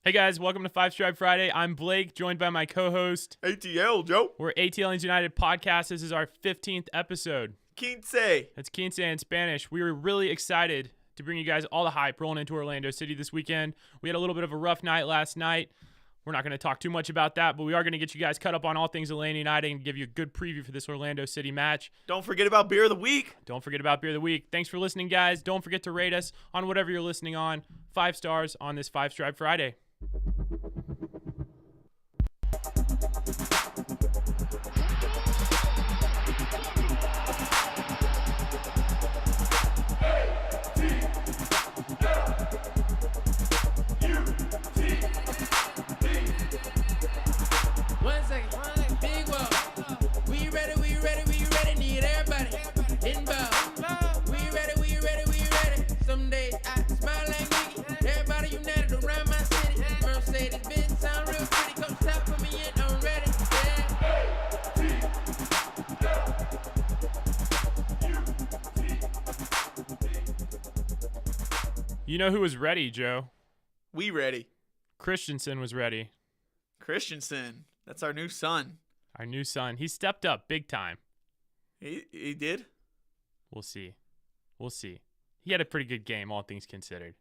Hey guys, welcome to Five Stripe Friday. I'm Blake, joined by my co-host ATL, Joe. We're ATL United Podcast. This is our 15th episode. Quince. It's Quince in Spanish. We were really excited to bring you guys all the hype rolling into Orlando City this weekend. We had a little bit of a rough night last night. We're not going to talk too much about that, but we are going to get you guys caught up on all things Atlanta United and give you a good preview for this Orlando City match. Don't forget about Beer of the Week. Don't forget about Beer of the Week. Thanks for listening, guys. Don't forget to rate us on whatever you're listening on. 5 stars on this Five Stripe Friday. Need everybody inbound. We ready. Someday I smile like Mickey. Everybody united around my city. Mercedes Benz sound real pretty. Come stop for me and I'm ready. You know who was ready, Joe? We ready. Christensen was ready. Christensen. That's our new son. Our new son. He stepped up big time. He did? We'll see. He had a pretty good game, all things considered.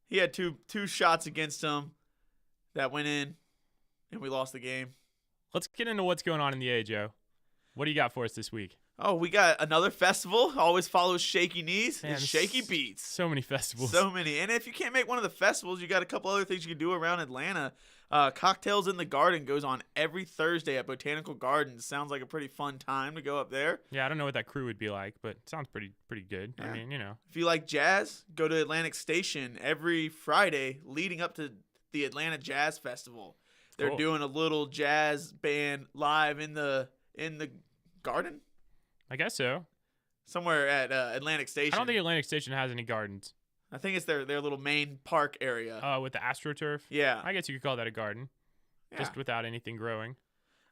He had two shots against him that went in, and we lost the game. Let's get into what's going on in the A, Joe. What do you got for us this week? Oh, we got another festival. Always follows Shaky Knees and Shaky Beats. So many festivals. So many. And if you can't make one of the festivals, you got a couple other things you can do around Atlanta. Cocktails in the Garden goes on every Thursday at Botanical Gardens. Sounds like a pretty fun time to go up there. Yeah, I don't know what that crew would be like, but it sounds pretty good. Yeah. I mean, you know. If you like jazz, go to Atlantic Station every Friday leading up to the Atlanta Jazz Festival. They're doing a little jazz band live in the garden. I guess so. Somewhere at Atlantic Station. I don't think Atlantic Station has any gardens. I think it's their little main park area. With the AstroTurf? Yeah. I guess you could call that a garden. Yeah. Just without anything growing.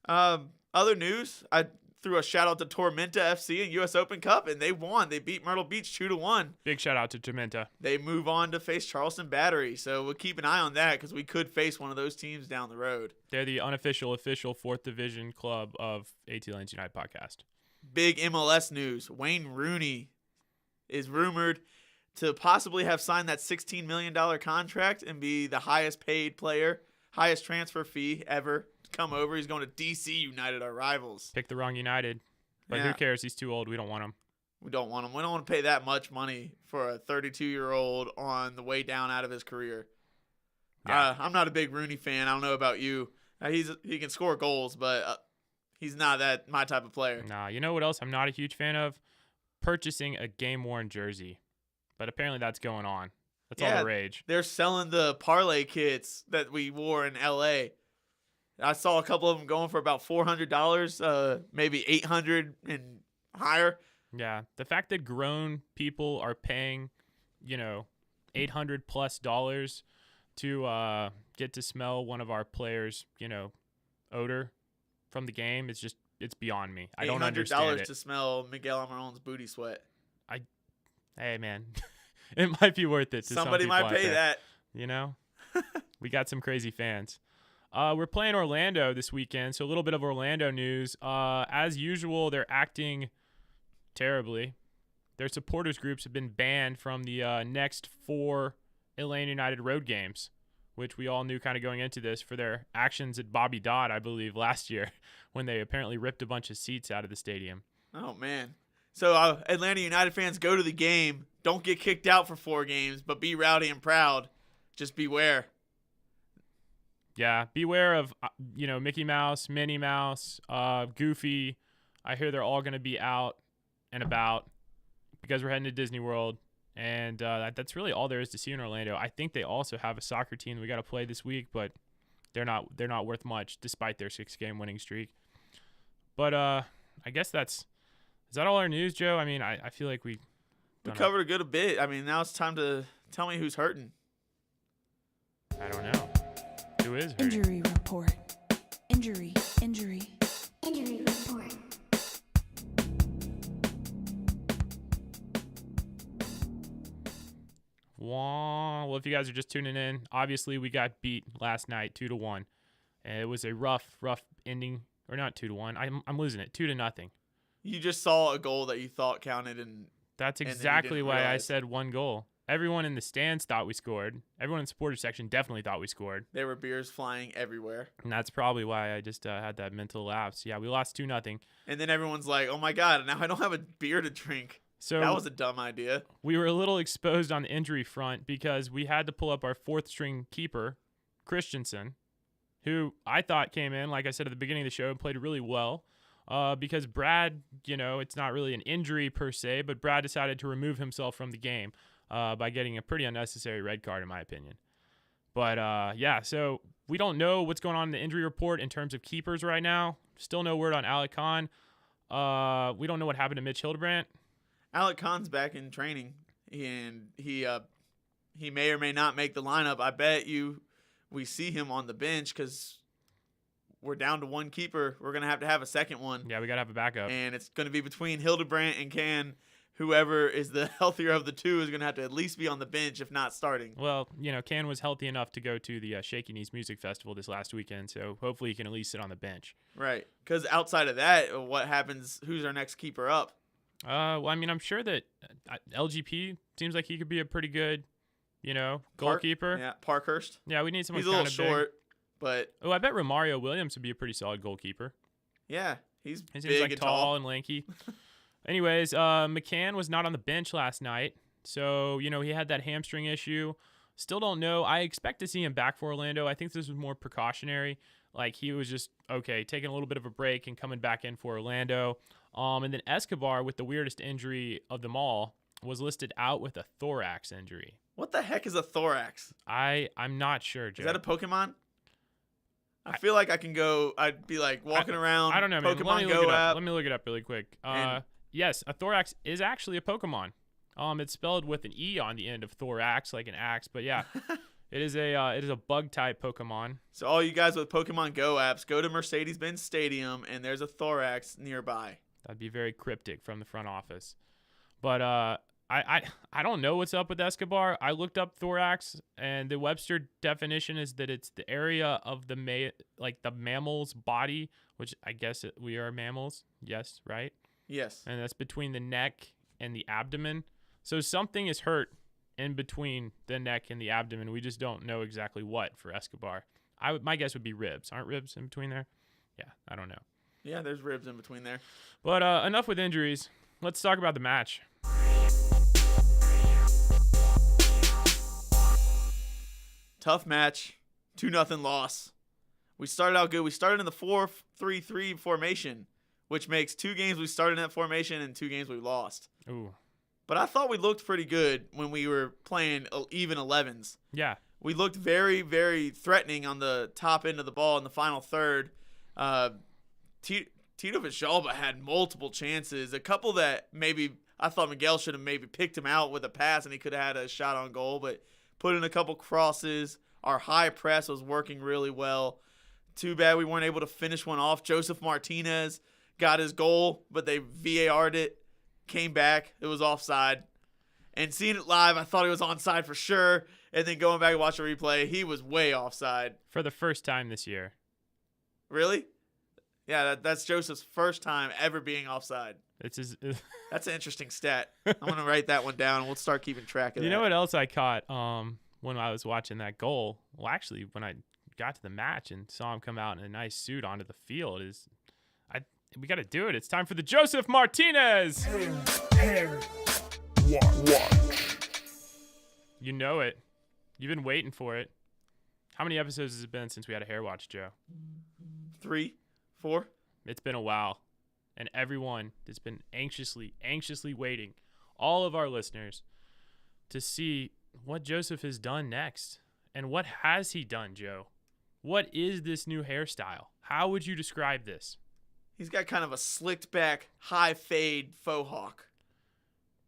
Other news, I threw a shout out to Tormenta FC in US Open Cup, and they won. They beat Myrtle Beach 2-1. Big shout out to Tormenta. They move on to face Charleston Battery, so we'll keep an eye on that because we could face one of those teams down the road. They're the official 4th Division club of ATL United Podcast. Big MLS news. Wayne Rooney is rumored to possibly have signed that $16 million contract and be the highest paid player, highest transfer fee ever to come over. He's going to DC United, our rivals. Pick the wrong United. But who cares? He's too old. We don't want him. We don't want him. We don't want to pay that much money for a 32-year-old on the way down out of his career. Yeah. I'm not a big Rooney fan. I don't know about you. He can score goals, but he's not my type of player. Nah, you know what else I'm not a huge fan of? Purchasing a game-worn jersey. But apparently that's going on. That's all the rage. They're selling the parlay kits that we wore in L.A. I saw a couple of them going for about $400, maybe $800 and higher. Yeah, the fact that grown people are paying, $800+ to get to smell one of our players, odor from the game, it's beyond me. I don't understand it. $800 to smell Miguel Almiron's booty sweat. Hey, man, it might be worth it to somebody some people might pay that. We got some crazy fans. We're playing Orlando this weekend, so a little bit of Orlando news. As usual, they're acting terribly. Their supporters groups have been banned from the next 4 Atlanta United road games, which we all knew kind of going into this for their actions at Bobby Dodd, I believe, last year when they apparently ripped a bunch of seats out of the stadium. Oh, man. So Atlanta United fans, go to the game. Don't get kicked out for 4 games, but be rowdy and proud. Just beware. Yeah, beware of, Mickey Mouse, Minnie Mouse, Goofy. I hear they're all going to be out and about because we're heading to Disney World. And that's really all there is to see in Orlando. I think they also have a soccer team we got to play this week, but they're not worth much despite their 6-game winning streak. But I guess is that all our news, Joe? I mean, I feel like we covered a good bit. I mean, now it's time to tell me who's hurting. I don't know. Who is hurting? Injury report. Injury report. Well, if you guys are just tuning in, obviously we got beat last night 2-1. And it was a rough ending. Or not 2-1. I'm losing it. 2-0. You just saw a goal that you thought counted, and That's then you exactly didn't why I realize. said one goal. Everyone in the stands thought we scored. Everyone in the supporter section definitely thought we scored. there were beers flying everywhere. And that's probably why I just had that mental lapse. Yeah, we lost 2-0. And then everyone's like, "Oh my god, now I don't have a beer to drink." So That was a dumb idea. we were a little exposed on the injury front because we had to pull up our fourth string keeper, Christensen, who I thought came in, like I said at the beginning of the show, and played really well. Because Brad, it's not really an injury per se, but Brad decided to remove himself from the game by getting a pretty unnecessary red card, in my opinion. But, so we don't know what's going on in the injury report in terms of keepers right now. Still no word on Alec Khan. We don't know what happened to Mitch Hildebrandt. Alec Khan's back in training, and he may or may not make the lineup. I bet you we see him on the bench because we're down to one keeper. We're going to have a second one. Yeah, we got to have a backup. And it's going to be between Hildebrandt and Can. Whoever is the healthier of the two is going to have to at least be on the bench, if not starting. Well, Can was healthy enough to go to the Shaky Knees Music Festival this last weekend, so hopefully he can at least sit on the bench. Right. Because outside of that, what happens? Who's our next keeper up? I'm sure that LGP seems like he could be a pretty good, goalkeeper. Yeah, Parkhurst. Yeah, we need someone He's a little kind of short, but Oh, I bet Romario Williams would be a pretty solid goalkeeper. yeah, he's He seems big like and tall and lanky. Anyways, McCann was not on the bench last night, so he had that hamstring issue. Still don't know. I expect to see him back for Orlando. I think this was more precautionary. Like he was just taking a little bit of a break and coming back in for Orlando. And then Escobar, with the weirdest injury of them all, was listed out with a thorax injury. What the heck is a thorax? I'm not sure, Joe. Is that a Pokemon? I feel like I can go. I'd be like walking around. I don't know, man. Pokemon Let me look Go it up. app. Let me look it up really quick. And- Yes, a thorax is actually a Pokemon. It's spelled with an E on the end of thorax, like an axe. But yeah, it is a bug type Pokemon. So all you guys with Pokemon Go apps, go to Mercedes-Benz Stadium, and there's a thorax nearby. That'd be very cryptic from the front office. But I don't know what's up with Escobar. I looked up thorax, and the Webster definition is that it's the area of the mammal's body, which I guess we are mammals. Yes, right? Yes. And that's between the neck and the abdomen. So something is hurt in between the neck and the abdomen. We just don't know exactly what for Escobar. My guess would be ribs. Aren't ribs in between there? Yeah, I don't know. Yeah, there's ribs in between there. But enough with injuries. Let's talk about the match. Tough match. 2-0 loss. We started out good. We started in the 4-3-3 formation, which makes 2 games we started in that formation and 2 games we lost. Ooh. But I thought we looked pretty good when we were playing even 11s. Yeah. We looked very, very threatening on the top end of the ball in the final third. Tito Villalba had multiple chances. A couple that maybe I thought Miguel should have maybe picked him out with a pass and he could have had a shot on goal, but put in a couple crosses. Our high press was working really well. Too bad we weren't able to finish one off. Joseph Martinez got his goal, but they VAR'd it. Came back. It was offside. And seeing it live, I thought it was onside for sure. And then going back and watching the replay, he was way offside. For the first time this year. Really? Yeah, that's Joseph's first time ever being offside. It's his, That's an interesting stat. I'm going to write that one down, and we'll start keeping track of that. You know what else I caught when I was watching that goal? Well, actually, when I got to the match and saw him come out in a nice suit onto the field, we got to do it. It's time for the Joseph Martinez. You know it. You've been waiting for it. How many episodes has it been since we had a hair watch, Joe? 3, 4. It's been a while. And everyone has been anxiously waiting, all of our listeners, to see what Joseph has done next. And what has he done, Joe? What is this new hairstyle? How would you describe this? He's got kind of a slicked back, high fade faux hawk.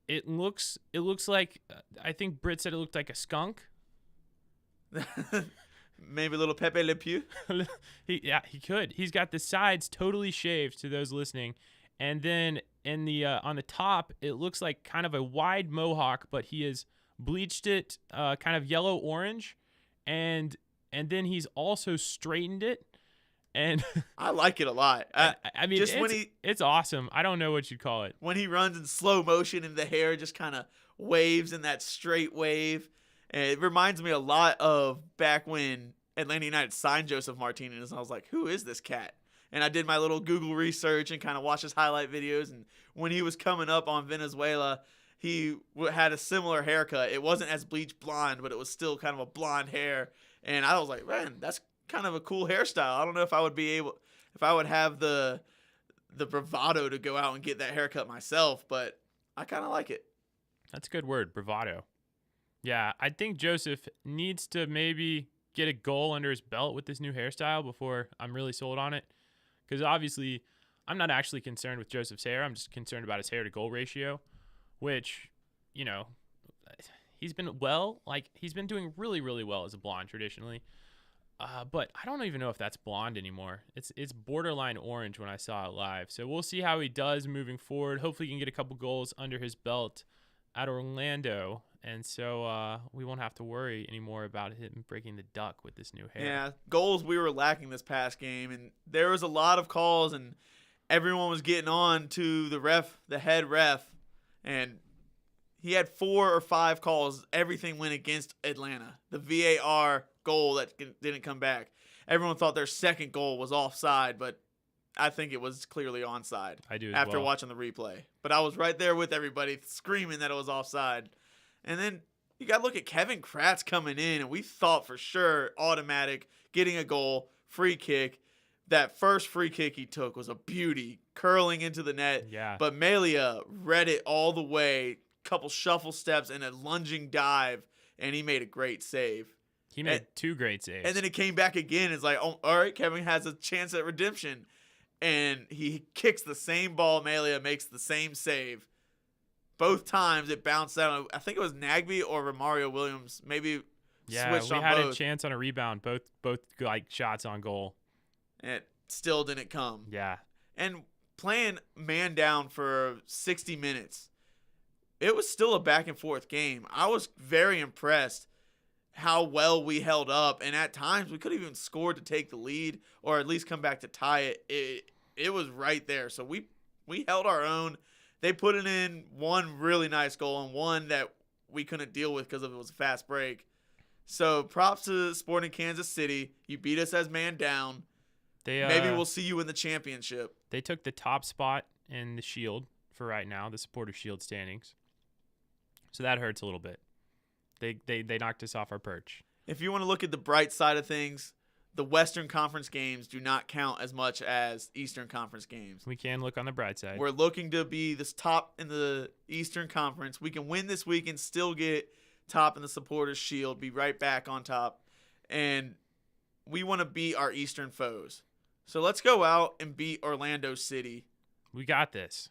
It looks like, I think Britt said it looked like a skunk. Maybe a little Pepe Le Pew. He could. He's got the sides totally shaved to those listening. And then on the top, it looks like kind of a wide mohawk, but he is bleached it kind of yellow orange, and then he's also straightened it. And I like it a lot. I mean, just when it's awesome. I don't know what you'd call it. when he runs in slow motion and the hair just kind of waves in that straight wave. And it reminds me a lot of back when Atlanta United signed Joseph Martinez. And I was like, who is this cat? And I did my little Google research and kind of watched his highlight videos. And when he was coming up on Venezuela, he had a similar haircut. It wasn't as bleach blonde, but it was still kind of a blonde hair. And I was like, man, that's kind of a cool hairstyle. I don't know if I would have the bravado to go out and get that haircut myself, but I kind of like it. That's a good word, bravado. Yeah, I think Joseph needs to maybe get a goal under his belt with this new hairstyle before I'm really sold on it. Because obviously, I'm not actually concerned with Joseph's hair. I'm just concerned about his hair to goal ratio, which, you know, he's been doing really, really well as a blonde traditionally. But I don't even know if that's blonde anymore. It's borderline orange when I saw it live. So we'll see how he does moving forward. Hopefully he can get a couple goals under his belt at Orlando. And so we won't have to worry anymore about him breaking the duck with this new hair. Yeah, goals we were lacking this past game. And there was a lot of calls, and everyone was getting on to the head ref. And he had 4 or 5 calls. Everything went against Atlanta. The VAR goal that didn't come back. Everyone thought their second goal was offside, but I think it was clearly onside. I do as after well. watching the replay. But I was right there with everybody screaming that it was offside. And then you got to look at Kevin Kratz coming in, and we thought for sure automatic, getting a goal, free kick. That first free kick he took was a beauty, curling into the net. Yeah. But Melia read it all the way, couple shuffle steps and a lunging dive, and he made a great save. He made 2 great saves. And then it came back again. It's like, oh, all right, Kevin has a chance at redemption. And he kicks the same ball. Melia makes the same save. Both times it bounced out. I think it was Nagby or Romario Williams. Maybe switched on both. We had a chance on a rebound. Both like shots on goal. And it still didn't come. Yeah. And playing man down for 60 minutes, it was still a back and forth game. I was very impressed how well we held up, and at times we could have even scored to take the lead or at least come back to tie it. It was right there. So we held our own. They put it in one really nice goal and one that we couldn't deal with because it was a fast break. So props to Sporting Kansas City. You beat us as man down. Maybe we'll see you in the championship. They took the top spot in the Shield for right now, the Supporters Shield standings. So that hurts a little bit. They knocked us off our perch. If you want to look at the bright side of things, the Western Conference games do not count as much as Eastern Conference games. We can look on the bright side. We're looking to be this top in the Eastern Conference. We can win this week and still get top in the Supporters Shield, be right back on top. And we want to beat our Eastern foes. So let's go out and beat Orlando City. We got this.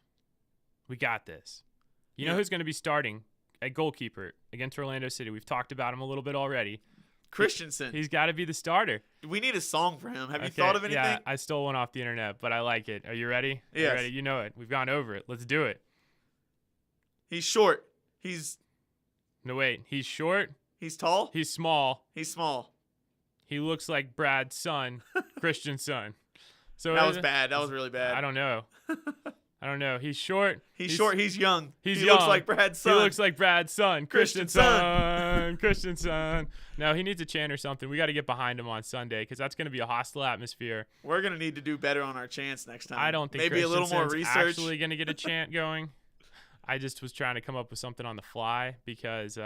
You know who's going to be starting at goalkeeper against Orlando City? We've talked about him a little bit already. Christensen. He's got to be the starter. We need a song for him. Have you thought of anything? Yeah, I stole one off the internet, but I like it. Are you ready? Yes. You ready? You know it. We've gone over it. Let's do it. He's short. No, wait. He's short. He's tall. He's small. He's small. He looks like Brad's son, Christian's son. So that was bad. That was really bad. I don't know. He's short. He's short. He's young. He young. looks like Brad's son. He looks like Brad's son. Christian's Christian's son. No, he needs a chant or something. We got to get behind him on Sunday because that's going to be a hostile atmosphere. We're going to need to do better on our chants next time. I don't think maybe a little more research. Actually going to get a chant going. I just was trying to come up with something on the fly because,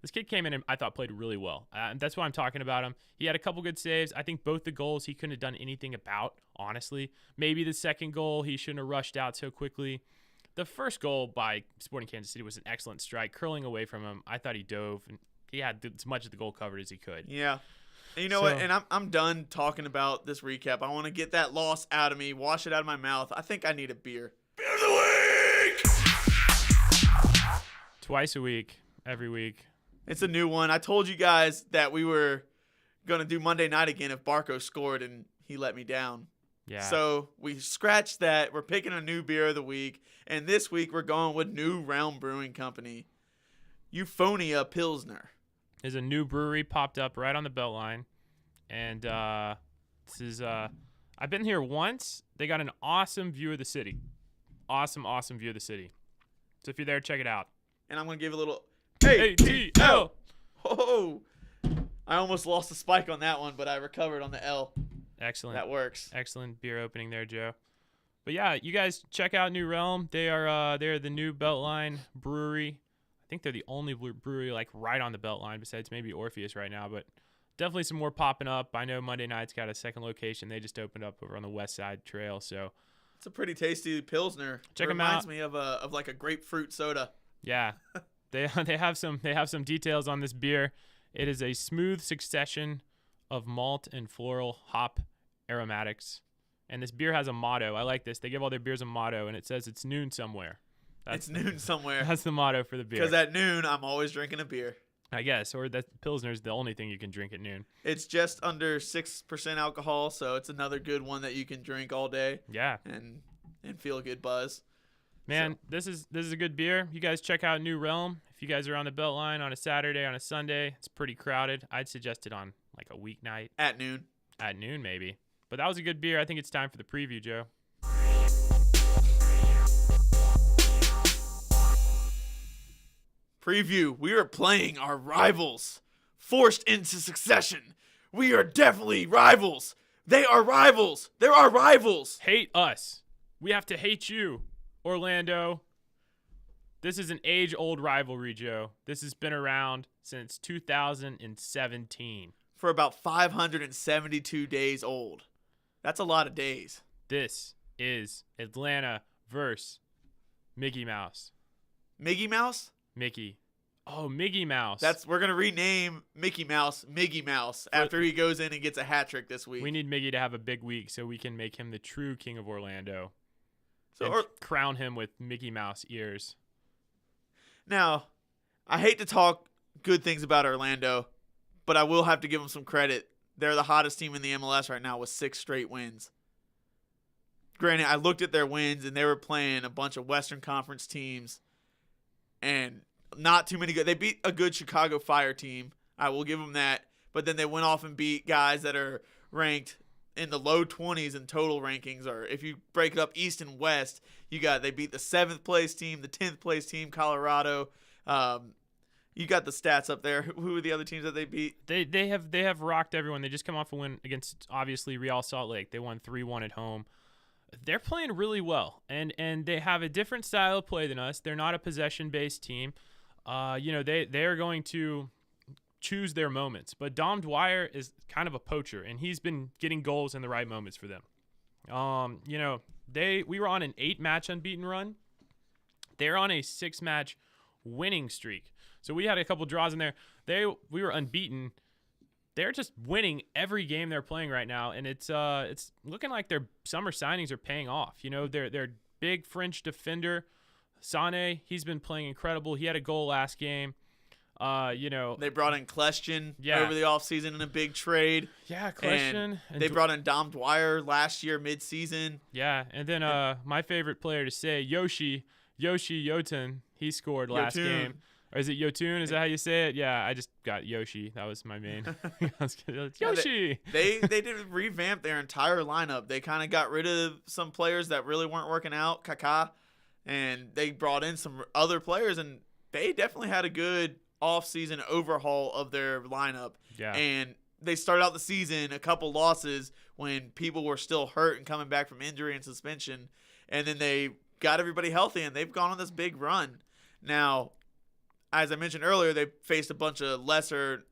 this kid came in and I thought played really well. That's why I'm talking about him. He had a couple good saves. I think both the goals he couldn't have done anything about, honestly. Maybe the second goal he shouldn't have rushed out so quickly. The first goal by Sporting Kansas City was an excellent strike, curling away from him. I thought he dove, and he had as much of the goal covered as he could. Yeah. And you know what? And I'm done talking about this recap. I want to get that loss out of me, wash it out of my mouth. I think I need a beer. Beer of the week! Twice a week, every week. It's a new one. I told you guys that we were going to do Monday night again if Barco scored, and he let me down. Yeah. So we scratched that. We're picking a new beer of the week, and this week we're going with New Realm Brewing Company. Euphonia Pilsner. There's a new brewery popped up right on the Beltline, and this is I've been here once. They got an awesome view of the city. Awesome view of the city. So if you're there, check it out. And I'm going to give a little ATL. Oh, I almost lost the spike on that one, but I recovered on the L. Excellent. That works. Excellent beer opening there, Joe. But yeah, you guys check out New Realm. They're the new Beltline brewery. I think they're the only brewery like right on the Beltline besides maybe Orpheus right now, but definitely some more popping up. I know Monday Night's got a second location. They just opened up over on the West Side Trail, so it's a pretty tasty Pilsner. Check them Reminds out. me of like a grapefruit soda. Yeah. they have some details on this beer. It is a smooth succession of malt and floral hop aromatics. And this beer has a motto. I like this. They give all their beers a motto, and it says it's noon somewhere. It's noon somewhere. That's the motto for the beer. Because at noon, I'm always drinking a beer. I guess. Or that Pilsner's the only thing you can drink at noon. It's just under 6% alcohol, so it's another good one that you can drink all day. Yeah. And feel a good buzz. Man, this is a good beer. You guys check out New Realm. If you guys are on the Beltline on a Saturday, on a Sunday, it's pretty crowded. I'd suggest it on like a weeknight. At noon. At noon, maybe. But that was a good beer. I think it's time for the preview, Joe. Preview. We are playing our rivals. Forced into succession. We are definitely rivals. They are rivals. They're our rivals. Hate us. We have to hate you, Orlando. This is an age-old rivalry, Joe. This has been around since 2017. For about 572 days old. That's a lot of days. This is Atlanta versus Mickey Mouse. Miggy Mouse? Mickey. Oh, Miggy Mouse. We're gonna rename Mickey Mouse Miggy Mouse after he goes in and gets a hat trick this week. We need Miggy to have a big week so we can make him the true king of Orlando. So and crown him with Mickey Mouse ears. Now, I hate to talk good things about Orlando, but I will have to give them some credit. They're the hottest team in the MLS right now with 6 straight wins. Granted, I looked at their wins and they were playing a bunch of Western Conference teams and not too many good. They beat a good Chicago Fire team. I will give them that. But then they went off and beat guys that are ranked in the low 20s in total rankings. Or if you break it up East and West, they beat the 7th place team, the 10th place team, Colorado. You got the stats up there. Who are the other teams that they beat? They have rocked everyone. They just come off a win against obviously Real Salt Lake. They won 3-1 at home. They're playing really well, and they have a different style of play than us. They're not a possession-based team. They're going to choose their moments. But Dom Dwyer is kind of a poacher, and he's been getting goals in the right moments for them. We were on an 8-match unbeaten run. They're on a 6-match winning streak. So we had a couple draws in there. We were unbeaten. They're just winning every game they're playing right now, and it's looking like their summer signings are paying off. Their big French defender, Sané, he's been playing incredible. He had a goal last game. They brought in Kleshkin over the offseason in a big trade. Yeah, Kleshkin. And they brought in Dom Dwyer last year midseason. Yeah, and then my favorite player to say, Yoshi Yotun, he scored last game. Or is it Yotun? Is that how you say it? Yeah, I just got Yoshi. That was my main. Yoshi. They did revamp their entire lineup. They kind of got rid of some players that really weren't working out, Kaká, and they brought in some other players, and they definitely had a good off-season overhaul of their lineup. Yeah. And they started out the season a couple losses when people were still hurt and coming back from injury and suspension, and then they got everybody healthy, and they've gone on this big run. Now, as I mentioned earlier, they faced a bunch of lesser,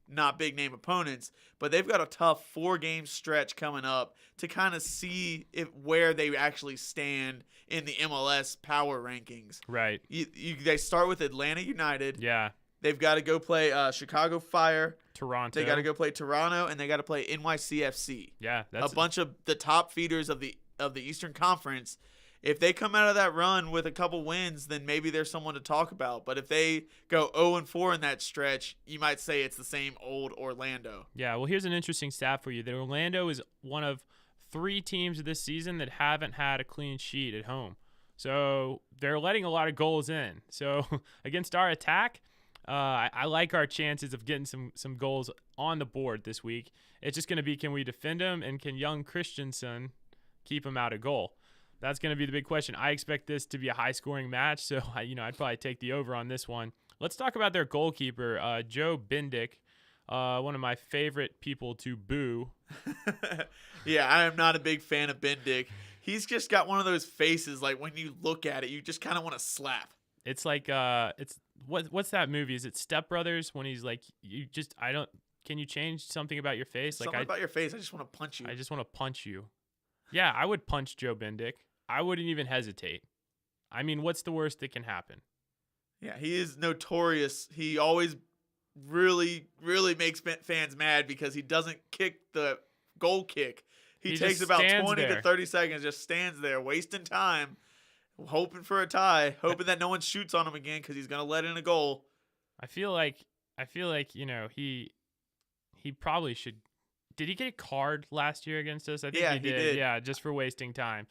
not big-name opponents, but they've got a tough 4-game stretch coming up to kind of see where they actually stand in the MLS power rankings. Right. They start with Atlanta United. Yeah. They've got to go play Chicago Fire. Toronto. They got to go play Toronto, and they got to play NYCFC. Yeah. That's a bunch of the top feeders of the Eastern Conference. If they come out of that run with a couple wins, then maybe there's someone to talk about. But if they go 0-4 in that stretch, you might say it's the same old Orlando. Yeah, well, here's an interesting stat for you. That Orlando is one of 3 teams this season that haven't had a clean sheet at home. So they're letting a lot of goals in. So against our attack, I like our chances of getting some goals on the board this week. It's just going to be, can we defend him, and can young Christensen keep him out of goal? That's going to be the big question. I expect this to be a high-scoring match, so I'd probably take the over on this one. Let's talk about their goalkeeper, Joe Bindick, one of my favorite people to boo. Yeah, I am not a big fan of Bindick. He's just got one of those faces, like when you look at it, you just kind of want to slap. It's like what's that movie? Is it Step Brothers, when he's like, can you change something about your face? Something about your face, I just want to punch you. I just want to punch you. Yeah, I would punch Joe Bindick. I wouldn't even hesitate. I mean, what's the worst that can happen? Yeah, he is notorious. He always really, really makes fans mad because he doesn't kick the goal kick. He takes about 20 to 30 seconds, just stands there, wasting time, hoping for a tie, hoping that no one shoots on him again because he's going to let in a goal. I feel like he probably should. Did he get a card last year against us? I think he did. Yeah, just for wasting time.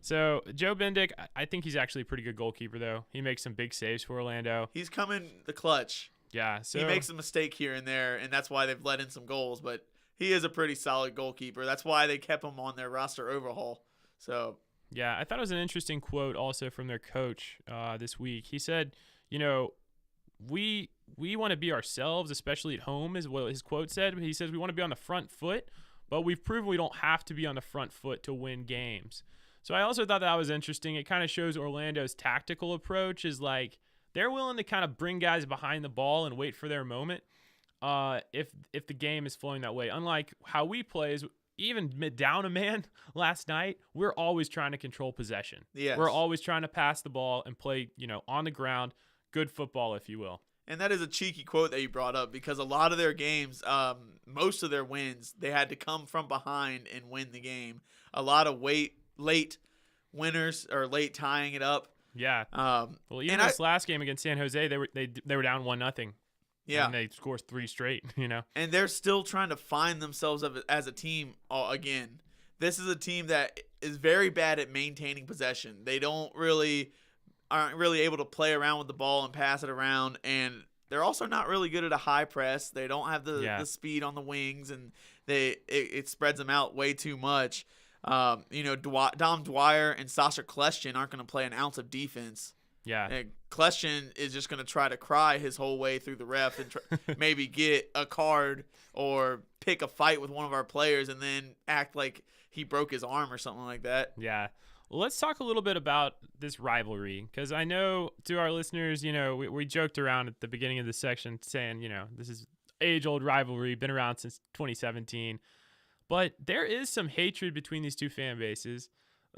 So Joe Bindick, I think he's actually a pretty good goalkeeper, though. He makes some big saves for Orlando. He's coming the clutch. Yeah, so he makes a mistake here and there, and that's why they've let in some goals. But he is a pretty solid goalkeeper. That's why they kept him on their roster overhaul. So yeah, I thought it was an interesting quote also from their coach this week. He said, we want to be ourselves, especially at home, is what his quote said. He says we want to be on the front foot, but we've proven we don't have to be on the front foot to win games. So I also thought that was interesting. It kind of shows Orlando's tactical approach is like they're willing to kind of bring guys behind the ball and wait for their moment if the game is flowing that way. Unlike how we play is even down a man last night, we're always trying to control possession. Yes. We're always trying to pass the ball and play, on the ground, good football, if you will. And that is a cheeky quote that you brought up because a lot of their games, most of their wins, they had to come from behind and win the game. A lot of late winners or late tying it up. Yeah. Well, even this last game against San Jose, they were down 1-0. Yeah. And they scored 3 straight, And they're still trying to find themselves as a team again. This is a team that is very bad at maintaining possession. They aren't really able to play around with the ball and pass it around, and they're also not really good at a high press. They don't have the speed on the wings, and it spreads them out way too much. Dom Dwyer and Sasha Kleshchen aren't going to play an ounce of defense. Yeah. And Kleshchen is just going to try to cry his whole way through the ref and maybe get a card or pick a fight with one of our players and then act like he broke his arm or something like that. Yeah. Well, let's talk a little bit about this rivalry because I know to our listeners, we joked around at the beginning of the section saying, this is age-old rivalry, been around since 2017. But there is some hatred between these two fan bases.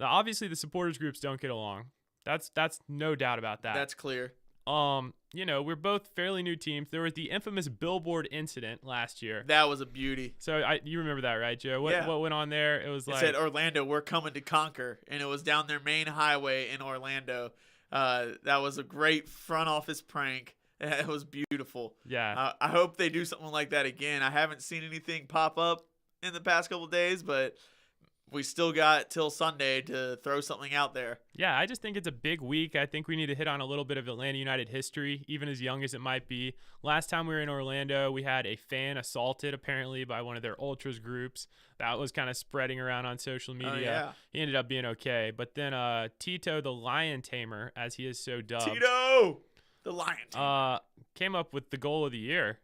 Obviously, the supporters groups don't get along. That's no doubt about that. That's clear. We're both fairly new teams. There was the infamous billboard incident last year. That was a beauty. So you remember that, right, Joe? What went on there? It was it said, Orlando, we're coming to conquer. And it was down their main highway in Orlando. That was a great front office prank. It was beautiful. Yeah. I hope they do something like that again. I haven't seen anything pop up in the past couple of days, but we still got till Sunday to throw something out there. Yeah, I just think it's a big week. I think we need to hit on a little bit of Atlanta United history, even as young as it might be. Last time we were in Orlando, we had a fan assaulted apparently by one of their ultras groups. That was kind of spreading around on social media. Oh, yeah. He ended up being okay. But then Tito, the Lion Tamer, as he is so dubbed. Tito, the Lion Tamer. Came up with the goal of the year.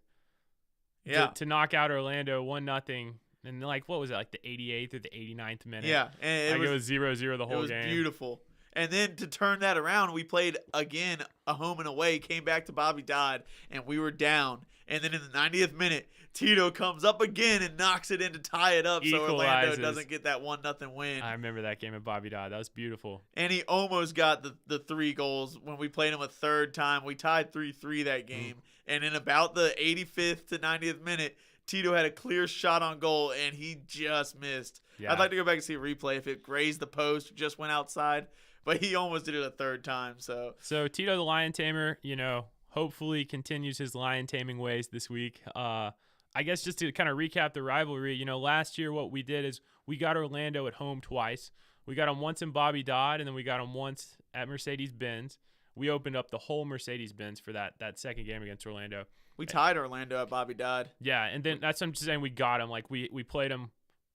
Yeah. To knock out Orlando 1-0. And what was it, like the 88th or the 89th minute? Yeah. And it was 0-0 the whole game. It was beautiful. And then to turn that around, we played again a home and away, came back to Bobby Dodd, and we were down. And then in the 90th minute, Tito comes up again and knocks it in to tie it up so Orlando doesn't get that 1-0 win. I remember that game at Bobby Dodd. That was beautiful. And he almost got the 3 goals when we played him a third time. We tied 3-3 that game. And in about the 85th to 90th minute, Tito had a clear shot on goal, and he just missed. Yeah. I'd like to go back and see a replay if it grazed the post, just went outside. But he almost did it a third time. So Tito the Lion Tamer, hopefully continues his lion taming ways this week. I guess just to kind of recap the rivalry, last year what we did is we got Orlando at home twice. We got them once in Bobby Dodd, and then we got them once at Mercedes-Benz. we opened up the whole Mercedes-Benz for that second game against Orlando. We tied Orlando at Bobby Dodd. Yeah, and then that's what I'm just saying. We got them. Like we played them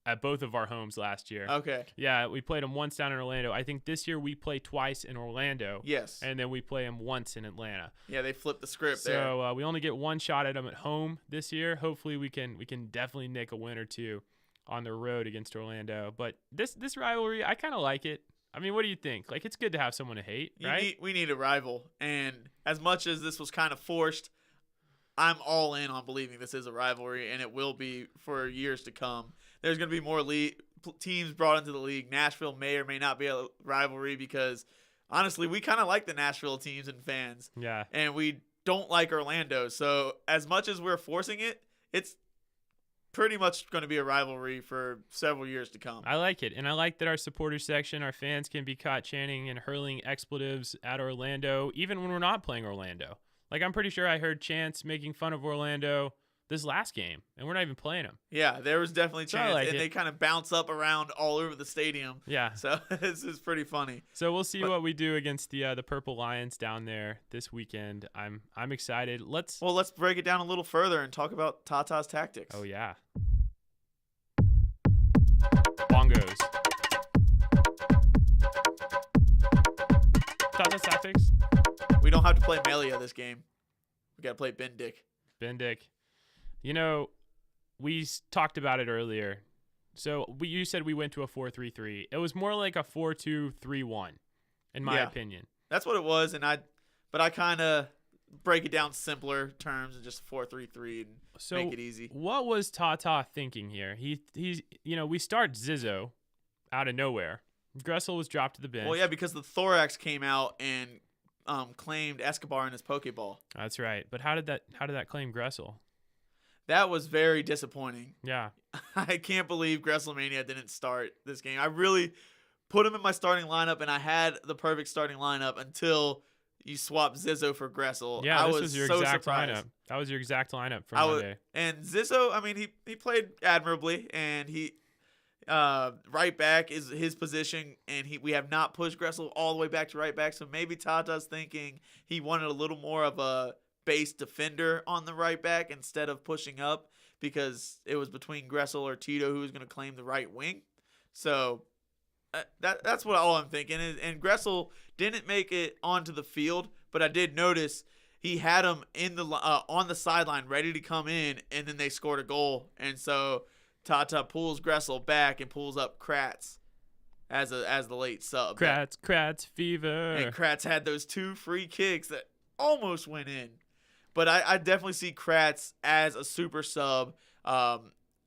at both of our homes last year. Okay. Yeah, we played them once down in Orlando. I think this year we play twice in Orlando. Yes. And then we play them once in Atlanta. Yeah, they flipped the script there. So we only get one shot at them at home this year. Hopefully we can definitely nick a win or two on the road against Orlando. But this rivalry, I kind of like it. I mean, what do you think? Like, it's good to have someone to hate, right? We need a rival. And as much as this was kind of forced, I'm all in on believing this is a rivalry, and it will be for years to come. There's going to be more teams brought into the league. Nashville may or may not be a rivalry because, honestly, we kind of like the Nashville teams and fans. Yeah. And we don't like Orlando. So as much as we're forcing it, it's pretty much going to be a rivalry for several years to come. I like it. And I like that our supporter section, our fans can be caught chanting and hurling expletives at Orlando, even when we're not playing Orlando. Like, I'm pretty sure I heard chants making fun of Orlando this last game, and we're not even playing them. Yeah, there was definitely So I chance, like and it. they kind of bounce up around all over the stadium. Yeah. So this is pretty funny. So we'll see what we do against the Purple Lions down there this weekend. I'm excited. Let's break it down a little further and talk about Tata's tactics. Oh yeah. Bongos. Tata's tactics. We don't have to play Melia this game. We got to play Bendick. You know, we talked about it earlier. So you said we went to a 4-3-3. It was more like a 4-2-3-1, in my opinion. That's what it was, but I kind of break it down simpler terms and just 4-3-3 and make it easy. What was Tata thinking here? He's we start Zizzo out of nowhere. Gressel was dropped to the bench. Well, yeah, because the Thorax came out and claimed Escobar in his Pokeball. That's right. But how did that claim Gressel? That was very disappointing. Yeah. I can't believe Gresselmania didn't start this game. I really put him in my starting lineup, and I had the perfect starting lineup until you swap Zizzo for Gressel. Yeah, this was your so exact surprised. lineup. That was your exact lineup for Monday. And Zizzo, I mean, he played admirably, and he right back is his position, and we have not pushed Gressel all the way back to right back, so maybe Tata's thinking he wanted a little more of a base defender on the right back instead of pushing up because it was between Gressel or Tito who was going to claim the right wing. So that's what all I'm thinking. And Gressel didn't make it onto the field, but I did notice he had him in the on the sideline ready to come in, and then they scored a goal. And so Tata pulls Gressel back and pulls up Kratz as the late sub. Kratz fever. And Kratz had those 2 free kicks that almost went in. But I definitely see Kratz as a super sub. I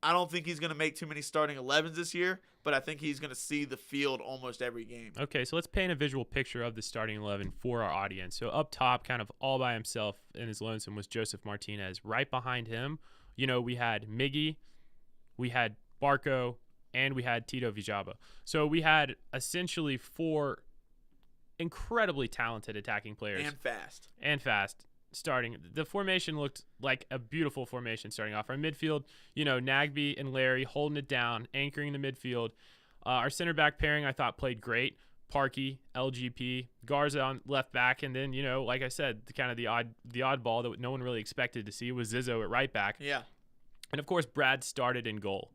don't think he's going to make too many starting 11s this year, but I think he's going to see the field almost every game. Okay, so let's paint a visual picture of the starting 11 for our audience. So up top, kind of all by himself in his lonesome, was Joseph Martinez. Right behind him, we had Miggy, we had Barco, and we had Tito Vijaba. So we had essentially 4 incredibly talented attacking players. And fast. Starting. The formation looked like a beautiful formation starting off. Our midfield, Nagby and Larry holding it down, anchoring the midfield. Our center back pairing I thought played great. Parkey, LGP, Garza on left back, and then, like I said, kind of the oddball that no one really expected to see was Zizzo at right back. Yeah. And of course, Brad started in goal.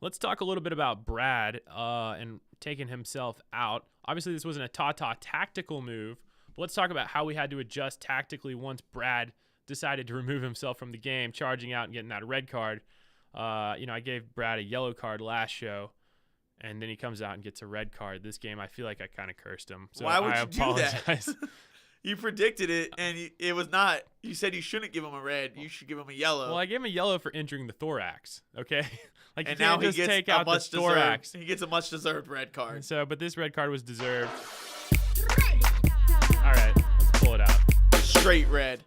Let's talk a little bit about Brad and taking himself out. Obviously, this wasn't a Tata tactical move. Let's talk about how we had to adjust tactically once Brad decided to remove himself from the game, charging out and getting that red card. I gave Brad a yellow card last show, and then he comes out and gets a red card. This game, I feel like I kind of cursed him. So why would I you apologize. do that? You predicted it, and it was not. You said you shouldn't give him a red. You should give him a yellow. Well, I gave him a yellow for injuring the thorax, okay? And you now can't he just gets take a out the much thorax. deserved. He gets a much deserved red card. But this red card was deserved. All right, let's pull it out. Straight red.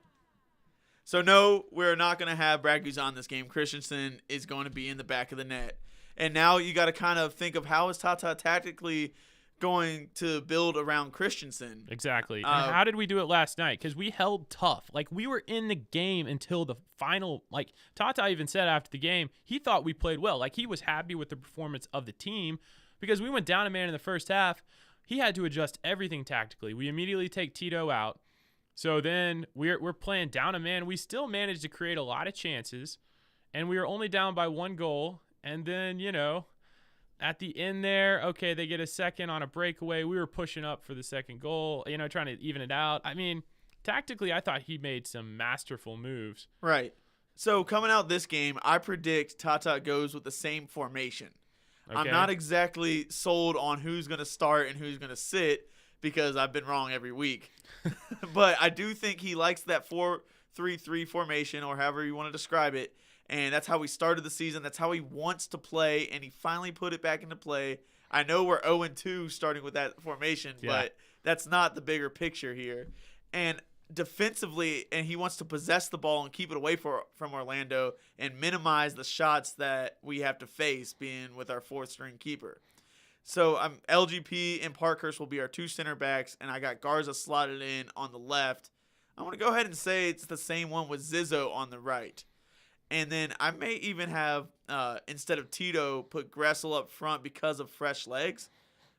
So no, we're not going to have Brad Guzan this game. Christensen is going to be in the back of the net. And now you got to kind of think of how is Tata tactically going to build around Christensen. Exactly. And how did we do it last night? Because we held tough. Like, we were in the game until the final. Like, Tata even said after the game, he thought we played well. Like, he was happy with the performance of the team because we went down a man in the first half. He had to adjust everything tactically. We immediately take Tito out. So then we're playing down a man. We still managed to create a lot of chances, and we were only down by 1 goal. And then, at the end there, okay, they get a second on a breakaway. We were pushing up for the second goal, trying to even it out. I mean, tactically, I thought he made some masterful moves. Right. So coming out this game, I predict Tata goes with the same formation. Okay. I'm not exactly sold on who's going to start and who's going to sit because I've been wrong every week. But I do think he likes that 4-3-3 formation, or however you want to describe it. And that's how we started the season. That's how he wants to play, and he finally put it back into play. I know we're 0-2 starting with that formation, but that's not the bigger picture here. And defensively, and he wants to possess the ball and keep it away from Orlando and minimize the shots that we have to face, being with our 4th-string keeper. So LGP and Parkhurst will be our 2 center backs, and I got Garza slotted in on the left. I want to go ahead and say it's the same one with Zizzo on the right. And then I may even have, instead of Tito, put Gressel up front because of fresh legs.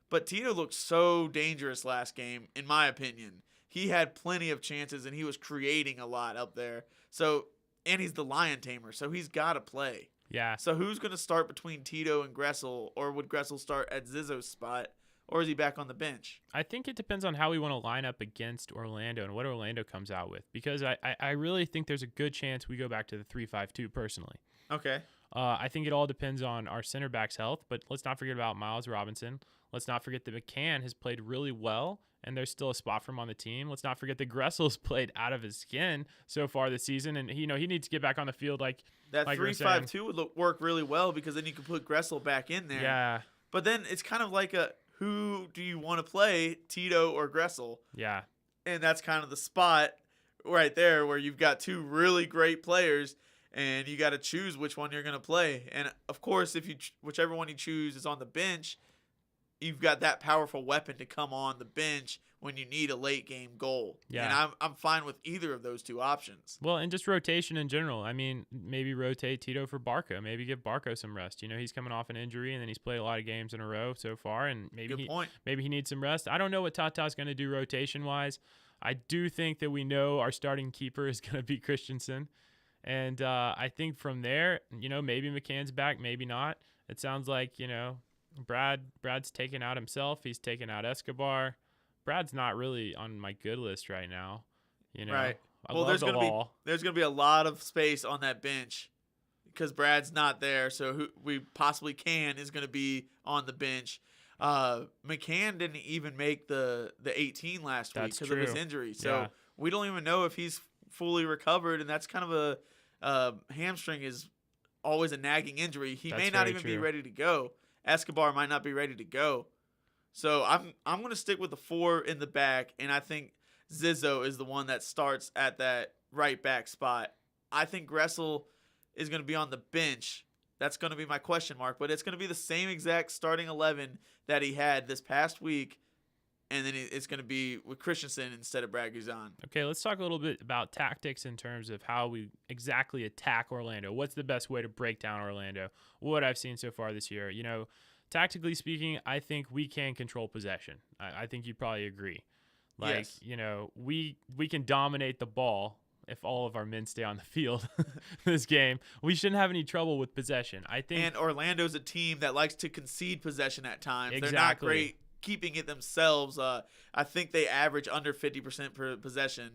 But Tito looked so dangerous last game, in my opinion. He had plenty of chances, and he was creating a lot up there. So, and he's the lion tamer, so he's got to play. Yeah. So who's going to start between Tito and Gressel, or would Gressel start at Zizzo's spot, or is he back on the bench? I think it depends on how we want to line up against Orlando and what Orlando comes out with, because I really think there's a good chance we go back to the 3-5-2 personally. Okay. I think it all depends on our center back's health, but let's not forget about Miles Robinson. Let's not forget that McCann has played really well, and there's still a spot for him on the team. Let's not forget that Gressel's played out of his skin so far this season, and he needs to get back on the field like that like 3-5-2 would work really well, because then you can put Gressel back in there. Yeah. But then it's kind of like who do you want to play, Tito or Gressel? Yeah. And that's kind of the spot right there where you've got 2 really great players, and you got to choose which one you're going to play. And of course, if whichever one you choose is on the bench, you've got that powerful weapon to come on the bench when you need a late game goal. Yeah. And I'm fine with either of those 2 options. Well, and just rotation in general. I mean, maybe rotate Tito for Barco. Maybe give Barco some rest. He's coming off an injury, and then he's played a lot of games in a row so far, and maybe he needs some rest. I don't know what Tata's going to do rotation-wise. I do think that we know our starting keeper is going to be Christensen. And I think from there, maybe McCann's back, maybe not. It sounds like, Brad's taken out himself. He's taken out Escobar. Brad's not really on my good list right now. Right. Well, there's gonna be a lot of space on that bench because Brad's not there. So who we possibly is gonna be on the bench. McCann didn't even make the 18 last week because of his injury. So we don't even know if he's fully recovered, and that's kind of a hamstring is always a nagging injury. He may not even be ready to go. Escobar might not be ready to go. So I'm going to stick with the 4 in the back, and I think Zizzo is the one that starts at that right back spot. I think Gressel is going to be on the bench. That's going to be my question mark, but it's going to be the same exact starting 11 that he had this past week, and then it's going to be with Christensen instead of Brad Guzan. Okay, let's talk a little bit about tactics in terms of how we exactly attack Orlando. What's the best way to break down Orlando? What I've seen so far this year. Tactically speaking, I think we can control possession. I think you'd probably agree. Yes. We can dominate the ball if all of our men stay on the field this game. We shouldn't have any trouble with possession. I think. And Orlando's a team that likes to concede possession at times. Exactly. They're not great keeping it themselves. I think they average under 50% per possession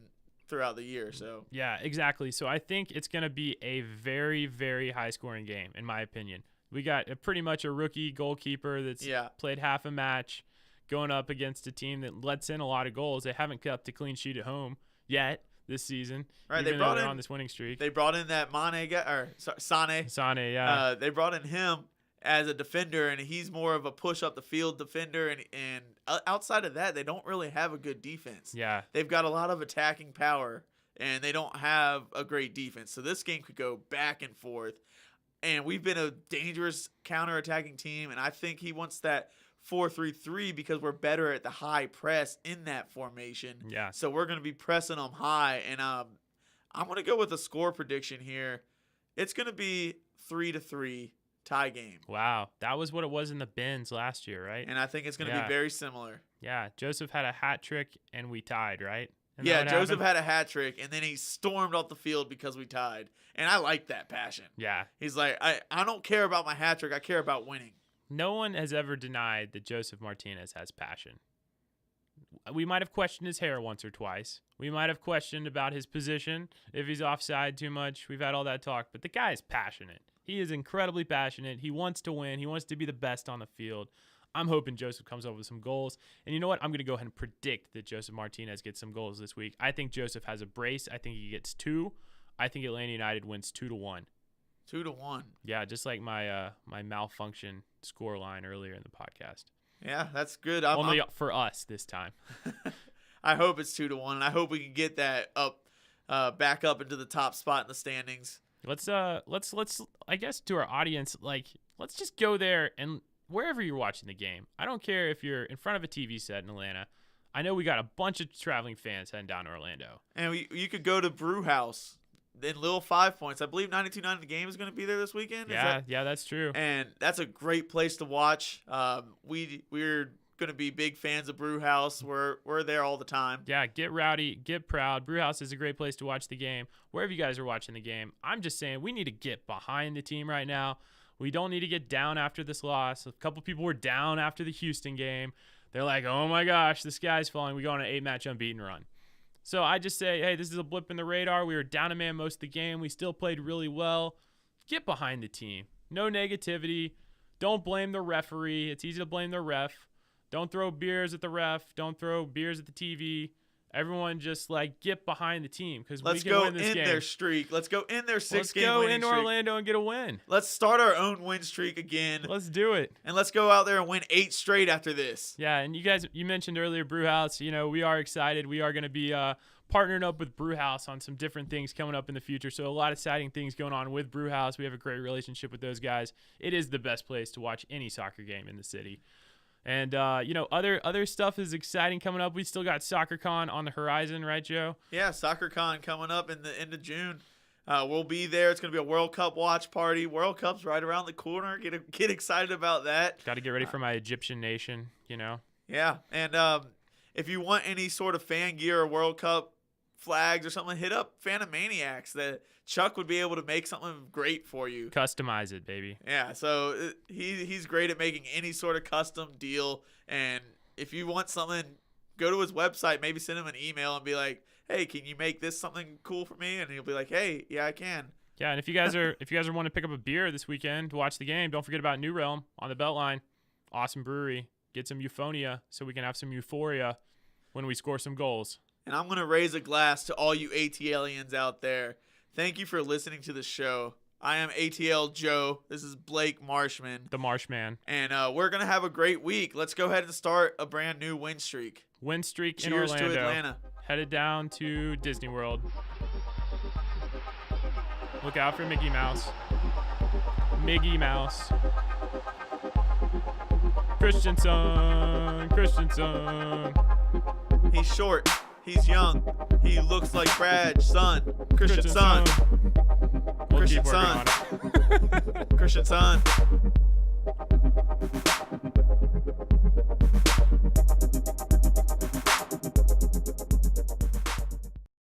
throughout the year. So yeah, exactly. So I think it's going to be a very, very high-scoring game, in my opinion. We got pretty much a rookie goalkeeper that's played half a match going up against a team that lets in a lot of goals. They haven't kept a clean sheet at home yet this season. Right, even though they're on this winning streak. They brought in that Sane. Sane, yeah. They brought in him as a defender, and he's more of a push up the field defender. And outside of that, they don't really have a good defense. Yeah, they've got a lot of attacking power, and they don't have a great defense. So this game could go back and forth. And we've been a dangerous counterattacking team, and I think he wants that 4-3-3 because we're better at the high press in that formation. Yeah. So we're going to be pressing them high, and I'm going to go with a score prediction here. It's going to be 3-3 tie game. Wow, that was what it was in the Benz last year, right? And I think it's going to be very similar. Yeah, Joseph had a hat trick, and we tied, right? Isn't that Yeah, what Joseph happened? had a hat trick, and then he stormed off the field because we tied. And I like that passion. Yeah. He's like, I don't care about my hat trick. I care about winning. No one has ever denied that Joseph Martinez has passion. We might have questioned his hair once or twice. We might have questioned about his position, if he's offside too much. We've had all that talk. But the guy is passionate. He is incredibly passionate. He wants to win. He wants to be the best on the field. I'm hoping Joseph comes up with some goals. And you know what? I'm going to go ahead and predict that Joseph Martinez gets some goals this week. I think Joseph has a brace. I think he gets 2. I think Atlanta United wins 2-1. 2-1. Yeah, just like my my malfunction score line earlier in the podcast. Yeah, that's good. Only for us this time. I hope it's 2-1, and I hope we can get that back up into the top spot in the standings. Let's I guess to our audience, like, let's just go there and wherever you're watching the game. I don't care if you're in front of a TV set in Atlanta. I know we got a bunch of traveling fans heading down to Orlando. And you could go to Brew House in Little 5 Points. I believe 92.9 The Game is going to be there this weekend. Yeah, that's true. And that's a great place to watch. We're going to be big fans of Brew House. We're there all the time. Yeah, get rowdy, get proud. Brewhouse is a great place to watch the game. Wherever you guys are watching the game, I'm just saying we need to get behind the team right now. We don't need to get down after this loss. A couple people were down after the Houston game. They're like, oh my gosh, the sky's falling. We go on an 8-match unbeaten run. So I just say, hey, this is a blip in the radar. We were down a man most of the game. We still played really well. Get behind the team. No negativity. Don't blame the referee. It's easy to blame the ref. Don't throw beers at the ref. Don't throw beers at the TV. Everyone just, like, get behind the team because we can win this game. Let's go in their streak. Let's go in their 6-game winning streak. Let's go into Orlando and get a win. Let's start our own win streak again. Let's do it. And let's go out there and win 8 straight after this. Yeah, and you mentioned earlier Brewhouse. You know, we are excited. We are going to be partnering up with Brewhouse on some different things coming up in the future. So a lot of exciting things going on with Brewhouse. We have a great relationship with those guys. It is the best place to watch any soccer game in the city. And, other stuff is exciting coming up. We still got SoccerCon on the horizon, right, Joe? Yeah, SoccerCon coming up in the end of June. We'll be there. It's going to be a World Cup watch party. World Cup's right around the corner. Get excited about that. Got to get ready for my Egyptian nation, you know? Yeah, and if you want any sort of fan gear or World Cup flags or something, hit up Phantom Maniacs. That Chuck would be able to make something great for you. Customize it, baby. Yeah, so he's great at making any sort of custom deal. And if you want something, go to his website, maybe send him an email and be like, hey, can you make this something cool for me? And he'll be like, hey, yeah, I can. Yeah, and if you guys are wanting to pick up a beer this weekend to watch the game, don't forget about New Realm on the Beltline. Awesome brewery. Get some Euphonia so we can have some euphoria when we score some goals. And I'm going to raise a glass to all you ATLians out there. Thank you for listening to the show. I am ATL Joe. This is Blake Marshman. The Marshman. And we're going to have a great week. Let's go ahead and start a brand new win streak. Win streak in Cheers Orlando. to Atlanta. Headed down to Disney World. Look out for Mickey Mouse. Mickey Mouse. Christensen. He's short. He's young. He looks like Brad's son. Christian son. We'll Christian keep working son. on it. Christian son.